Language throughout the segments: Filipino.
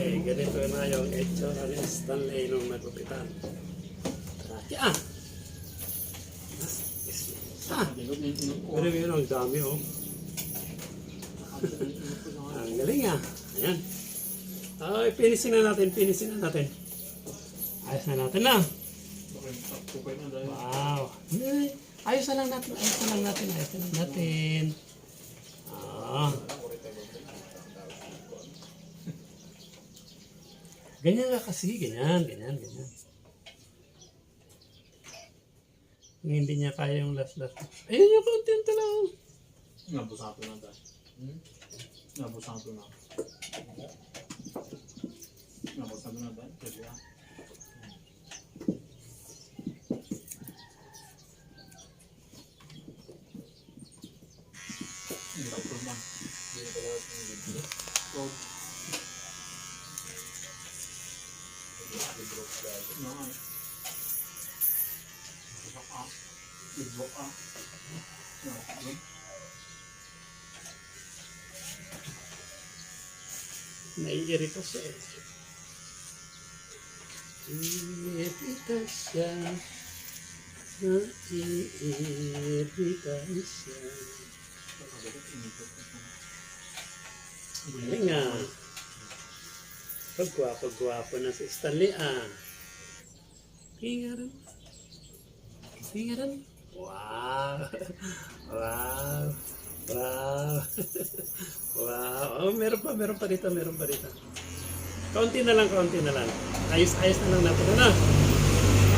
Okay, ganito na yung itsura ni Stanley nung nagupitan. Tara, pero yun, ang dami oh. Ang galing ah. Ayan. Ay, pinisin na natin. Ayos na natin na. Wow. Ayos na lang natin. Ah. Ganyan nga kasi, ganyan. Kung hindi niya kaya yung last. Ayun yung content lang. Nabusato na tayo. Nabusato na tayo. Kasi yan. Hindi ka pulman. Hindi ka pala yung video. So, Naiirita siya eh. Naiirita siya. Galing nga. Pagwapo na si Stanley ah. Tingnan. Wow. Oh, meron pa dito. Kaunti na lang. Ayos na lang natin. Ano?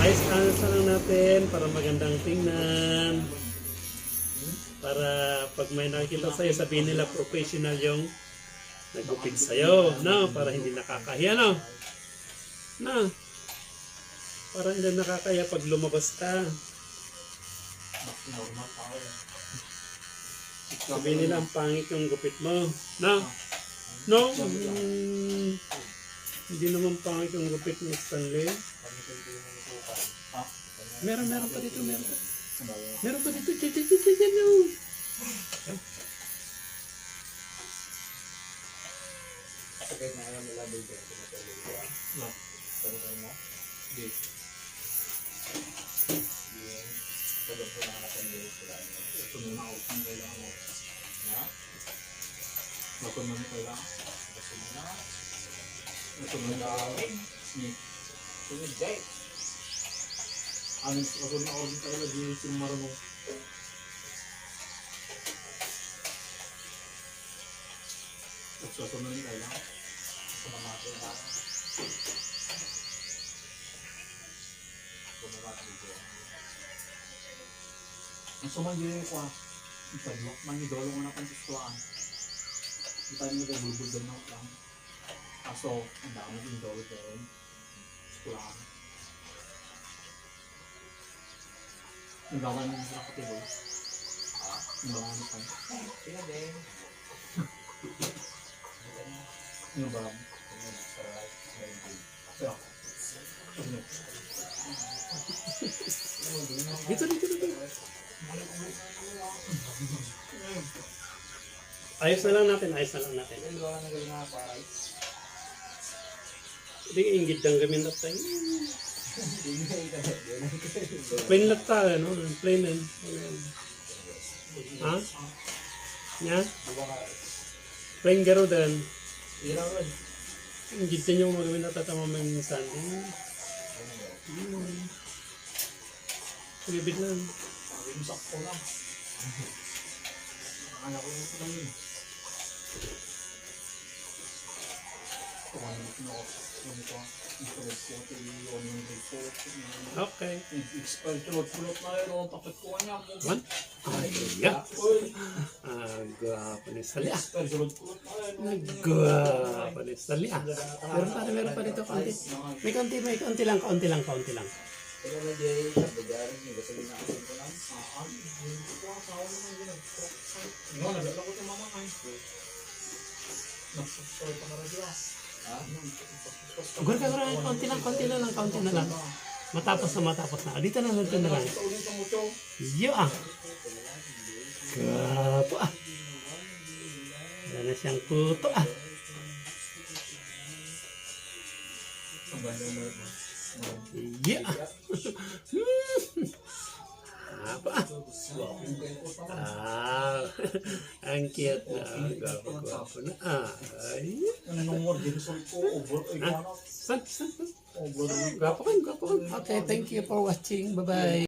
Ayos na lang natin para magandang tingnan. Para pag may nakikita sa'yo, sabihin nila professional yung nagupit sa'yo. No? Para hindi nakakahiya, no? No? Para hindi nakakahiya pag lumabas ka. Sabihin nila ang pangit yung gupit mo. No? No? Hindi naman pangit yung gupit ni Stanley. Meron pa dito. Meron pa dito. Sakit na alam nila dito. Tanong mo? Hindi. Tanong ko na natin dito sila. ito muna ako kung kailangan mo. Ha? Ito muna kailangan. Gusto mo na? Ito muna ako. Sunod day. Ano na ako din talaga di yung marunong. Susunod din kailangan. Sumamati na. Sumamati dito. Ang sumangin ko ipadlok man yung dolo mo na pansiswaan. Kita nyo kayo bulbul na lang. Kaso, ang dami yung dolo doon. Sikulaan. Yung gawa nyo sa katibol. Yung gawa nyo pa. Sila din. Yung gawa. Kaya. Dito. Ayos na lang natin. Dalawa na galing nga paray. Hindi inggit ang gamin na tayo. Hindi nga ito. Plain lang tayo, no? Plain lang. Ha? Nya? Plain garo din. Irawan. Inggit din yung magamin na tatamamang minsan. Pagibig lang. Yung sakto lang. Anak ko yung lang yun. Kumalimot na ako. Okay. Expert tulot na yun. Takot ko niya. One. Ay, yeah. Gwapo ni Sali. Expert tulot na yun. Gwapo ni Sali. Meron pa dito konti. May konti lang. Pero na jay, nabagarin yung gasolina ako ko lang. Naglalakot yung mama kayo. Nagsusulit pa na rin. Konti na lang. Matapos na. Dito na lang. Yo ah. Gwapo ah. Wala na siyang kuto ah. Yeah! Apa? Ah, ang cute na. Gwapo na. Ay. Ano nung more din so over ay San? over Gwapo ka. Okay, thank you for watching. Bye-bye.